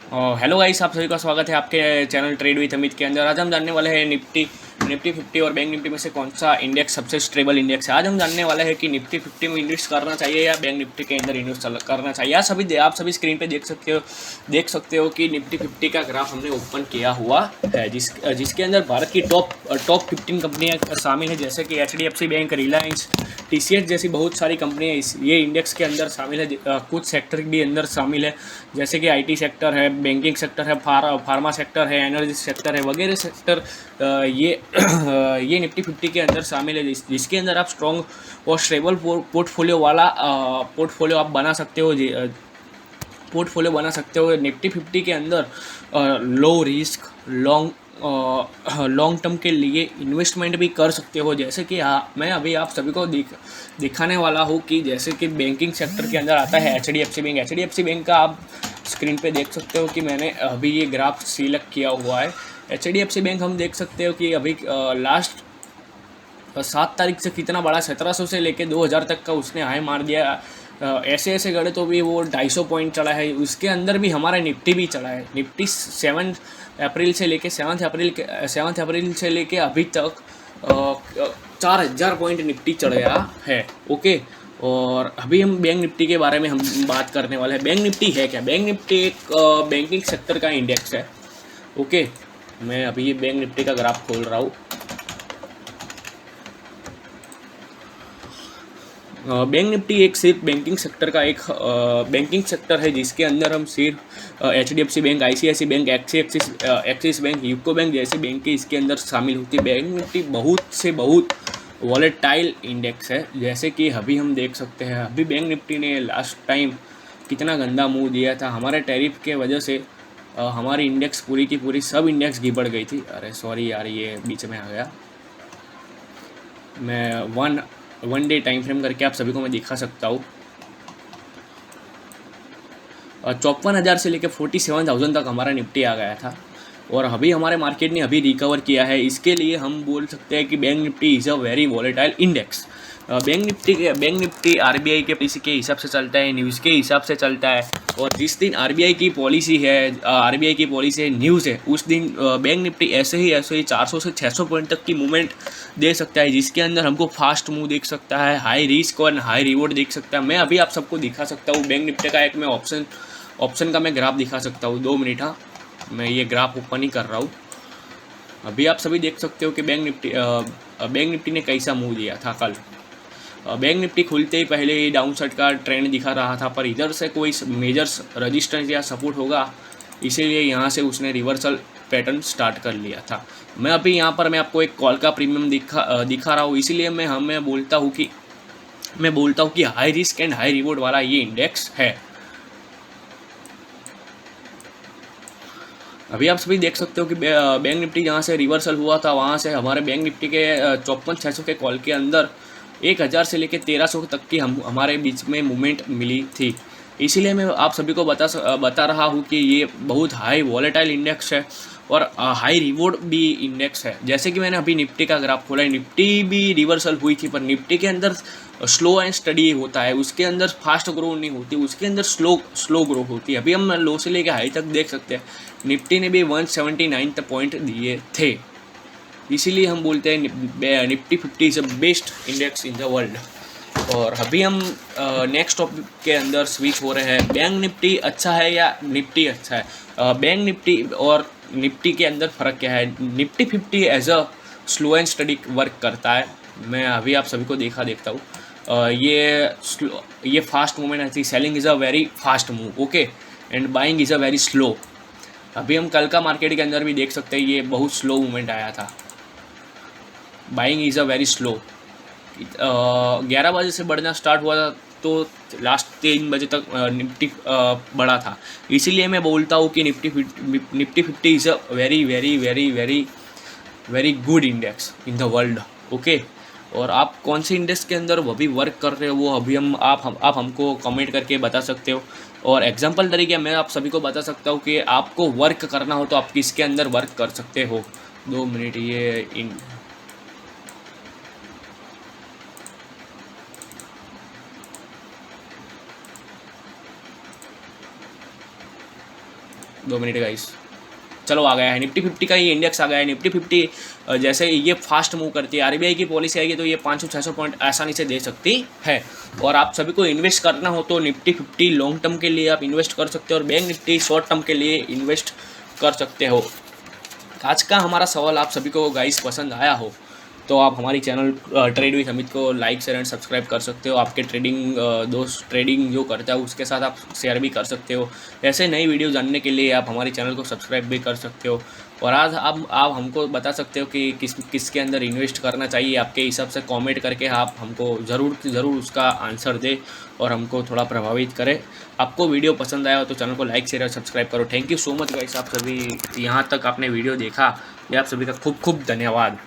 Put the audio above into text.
Hello guys, आप सभी का स्वागत है आपके चैनल ट्रेड विथ अमित के अंदर। आज हम जानने वाले हैं निफ्टी 50 और बैंक निफ्टी में से कौन सा इंडेक्स सबसे स्टेबल इंडेक्स है। आज हम जानने वाले हैं कि निफ्टी 50 में इन्वेस्ट करना चाहिए या बैंक निफ्टी के अंदर इन्वेस्ट करना चाहिए। आप सभी स्क्रीन पे देख सकते हो कि निफ्टी 50 का ग्राफ हमने ओपन किया हुआ है, जिसके अंदर भारत की टॉप 15 कंपनियां शामिल है, जैसे कि HDFC बैंक, रिलायंस, TCS जैसी बहुत सारी कंपनियां ये इंडेक्स के अंदर शामिल है। कुछ सेक्टर भी अंदर शामिल है, जैसे कि IT सेक्टर है, बैंकिंग सेक्टर है, फार्मा सेक्टर है, एनर्जी सेक्टर है, वगैरह सेक्टर। ये ये निफ्टी 50 के अंदर शामिल है, जिसके अंदर आप स्ट्रॉन्ग और स्टेबल पोर्टफोलियो आप बना सकते हो। निफ्टी 50 के अंदर लो रिस्क लॉन्ग टर्म के लिए इन्वेस्टमेंट भी कर सकते हो। जैसे कि मैं अभी आप सभी को दिखाने वाला हूँ कि जैसे कि बैंकिंग सेक्टर के अंदर आता है HDFC बैंक का आप स्क्रीन पे देख सकते हो कि मैंने अभी ये ग्राफ सिलेक्ट किया हुआ है। HDFC बैंक हम देख सकते हो कि अभी लास्ट 7 तारीख से कितना बड़ा, 1700 से लेके 2000 तक का उसने हाई मार दिया। ऐसे ऐसे गढ़े तो भी वो 250 पॉइंट चला है। उसके अंदर भी हमारा निफ्टी भी चला है। निफ्टी 7 अप्रैल से लेके अभी तक 4000 पॉइंट निफ्टी चढ़ गया है। ओके, और अभी हम बैंक निफ्टी के बारे में हम बात करने वाले हैं। बैंक निफ्टी है क्या? बैंक निफ्टी एक बैंकिंग सेक्टर का इंडेक्स है। ओके, मैं अभी ये बैंक निफ्टी का ग्राफ खोल रहा हूँ। बैंक निफ्टी एक सिर्फ बैंकिंग सेक्टर है, जिसके अंदर हम सिर्फ HDFC bank, ICICI bank, axis bank, UCO bank जैसे बैंक के इसके अंदर शामिल होती है। बैंक निफ्टी बहुत वॉलेटाइल इंडेक्स है, जैसे कि अभी हम देख सकते हैं। अभी बैंक निफ्टी ने लास्ट टाइम कितना गंदा मुंह दिया था हमारे टैरिफ के वजह से। हमारी इंडेक्स पूरी की पूरी सब इंडेक्स गिबड़ गई थी। अरे सॉरी यार, ये बीच में आ गया। मैं वन डे टाइम फ्रेम करके आप सभी को मैं दिखा सकता हूँ। 54,000 से लेकर 47,000 तक हमारा निफ्टी आ गया था, और अभी हमारे मार्केट ने अभी रिकवर किया है। इसके लिए हम बोल सकते हैं कि bank Nifty is a very volatile index. Bank Nifty RBI के पॉलिसी के हिसाब से चलता है, न्यूज़ के हिसाब से चलता है। और जिस दिन RBI की पॉलिसी है, न्यूज़ है, उस दिन बैंक निफ्टी ऐसे ही 400 से 600 पॉइंट तक की मूवमेंट दे सकता है, जिसके अंदर हमको फास्ट मूव देख सकता है, हाई रिस्क और हाई रिवॉर्ड देख सकता है। मैं अभी आप सबको दिखा सकता हूँ बैंक निफ्टी का एक मैं ऑप्शन का मैं ग्राफ दिखा सकता हूँ। 2 मिनट, हाँ, मैं ये ग्राफ ओपन ही कर रहा हूँ। अभी आप सभी देख सकते हो कि बैंक निफ्टी ने कैसा मूव दिया था कल। बैंक निफ्टी खुलते ही पहले ही डाउन साइड का ट्रेंड दिखा रहा था, पर इधर से कोई मेजर रजिस्टेंस या सपोर्ट होगा, इसीलिए यहाँ से उसने रिवर्सल पैटर्न स्टार्ट कर लिया था। मैं अभी यहाँ पर मैं आपको एक कॉल का प्रीमियम दिखा रहा हूँ, इसीलिए मैं बोलता हूँ कि high risk and high reward वाला ये इंडेक्स है। अभी आप सभी देख सकते हो कि बैंक निफ्टी जहाँ से रिवर्सल हुआ था, वहाँ से हमारे बैंक निफ्टी के 54,600 के कॉल के अंदर 1000 से लेकर 1300 तक की हमारे बीच में मूवमेंट मिली थी। इसीलिए मैं आप सभी को बता रहा हूँ कि ये बहुत हाई वॉलेटाइल इंडेक्स है और हाई रिवॉर्ड भी इंडेक्स है। जैसे कि मैंने अभी निफ्टी का ग्राफ खोला है, निफ्टी भी रिवर्सल हुई थी, पर निफ्टी के अंदर स्लो एंड स्टडी होता है, उसके अंदर फास्ट ग्रो नहीं होती, उसके अंदर स्लो ग्रो होती है। अभी हम लो से लेकर हाई तक देख सकते हैं, निफ्टी ने भी 179 तक पॉइंट दिए थे। इसीलिए हम बोलते हैं Nifty 50 is the best index in the world. और अभी हम नेक्स्ट टॉपिक के अंदर स्विच हो रहे हैं। बैंक निफ्टी अच्छा है या निफ्टी अच्छा है? बैंक निफ्टी और निफ्टी के अंदर फ़र्क क्या है? Nifty 50 as a slow and steady work करता है। मैं अभी आप सभी को देखता हूँ। ये फास्ट मूवमेंट आती है। Selling is a very fast move, okay, and buying is a very slow. अभी हम कल का मार्केट के अंदर भी देख सकते हैं, ये बहुत स्लो मूवमेंट आया था। Buying is a very slow. 11 बजे से बढ़ना स्टार्ट हुआ था, तो लास्ट 3 बजे तक निफ्टी बढ़ा था। इसीलिए मैं बोलता हूँ कि Nifty 50 is a very very very very very good index in the world. Okay, और आप कौन से इंडेक्स के अंदर वो भी वर्क कर रहे हो, वो अभी आप हमको कमेंट करके बता सकते हो। और एग्जांपल तरीके मैं आप सभी को बता सकता हूँ कि आपको वर्क करना हो तो आप किसके अंदर वर्क कर सकते हो। 2 मिनट, ये 2 मिनट गाइस, चलो आ गया है निफ्टी 50 का ही इंडेक्स आ गया है। निफ्टी 50 जैसे ये फास्ट मूव करती है, आरबीआई की पॉलिसी आएगी तो ये 500-600 पॉइंट आसानी से दे सकती है। और आप सभी को इन्वेस्ट करना हो तो निफ्टी 50 लॉन्ग टर्म के लिए आप इन्वेस्ट कर सकते हो और बैंक निफ्टी शॉर्ट टर्म के लिए इन्वेस्ट कर सकते हो। आज का हमारा सवाल आप सभी को गाइस पसंद आया हो तो आप हमारी चैनल ट्रेड विद अमित को लाइक शेयर एंड सब्सक्राइब कर सकते हो। आपके दोस्त ट्रेडिंग जो करता है उसके साथ आप शेयर भी कर सकते हो। ऐसे नई वीडियो जानने के लिए आप हमारी चैनल को सब्सक्राइब भी कर सकते हो। और आज आप हमको बता सकते हो कि किसके अंदर इन्वेस्ट करना चाहिए आपके हिसाब से। कमेंट करके आप हमको ज़रूर उसका आंसर दे और हमको थोड़ा प्रभावित करे। आपको वीडियो पसंद आया हो तो चैनल को लाइक शेयर और सब्सक्राइब करो। Thank you so much guys, आप सभी यहाँ तक आपने वीडियो देखा, ये आप सभी का खूब खूब धन्यवाद।